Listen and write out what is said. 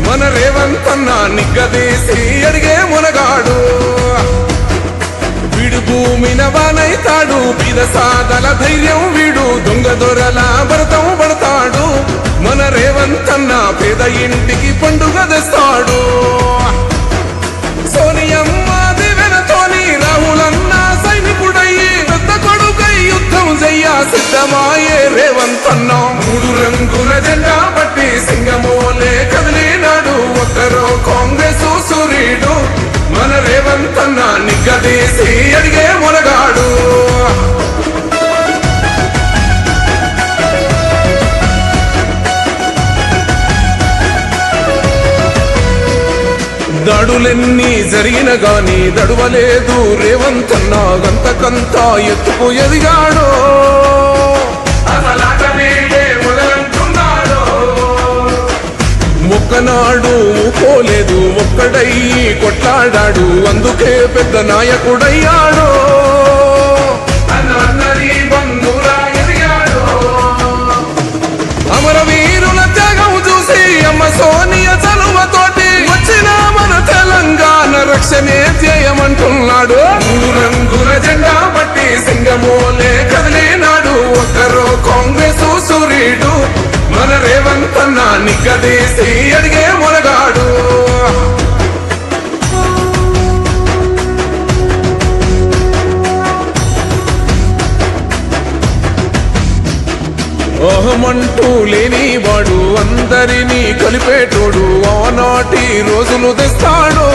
మన రేవంతన్న నిగ్గదీసి అడిగే మునగాడు. వీడు భూమిన వానైతాడు, బీద సాదల ధైర్యం వీడు, దొంగ దొరల భరతం పడతాడు. మన రేవంతన్న పేద ఇంటికి పండుగ తెస్తాడు. సోనియమ్మ దివెనతోని రాహులన్న సైనికుడయ్యి పెద్ద కొడుకై యుద్ధం చెయ్య సిద్ధమాయే రేవంతన్న. 3 రంగుల జెండా పట్టి సింగమోలే కదిలినాడు, ఒక్కరో కాంగ్రెస్ సూర్యుడు. మన రేవంతన్న నిగ్గదీసి అడిగే మునగాడు. దాడులెన్ని జరిగిన గాని దడువలేదు రేవంతన్న, గంతకంతా ఎత్తుకు ఎదిగాడు. ఒక్కనాడు పోలేదు, ఒక్కడయ్యి కొట్లాడాడు, అందుకే పెద్ద నాయకుడయ్యాడు. అమరవీరుల త్యాగం చూసి అమ్మ సోనియ చలువతోటి వచ్చిన మన తెలంగాణ రక్షణే చేయమంటున్నాడు. 3 రంగుల జెండా పట్టి సింగమోలే కదిలినాడు, ఒక్కరో కాంగ్రెస్ సూర్యుడు. మన రేవంతన్న నిగ్గదీసి అడిగే మునగాడు. అహమంటూ లేనివాడు, అందరినీ కలిపేటోడు, ఆనాటి రోజులు తెస్తాడు.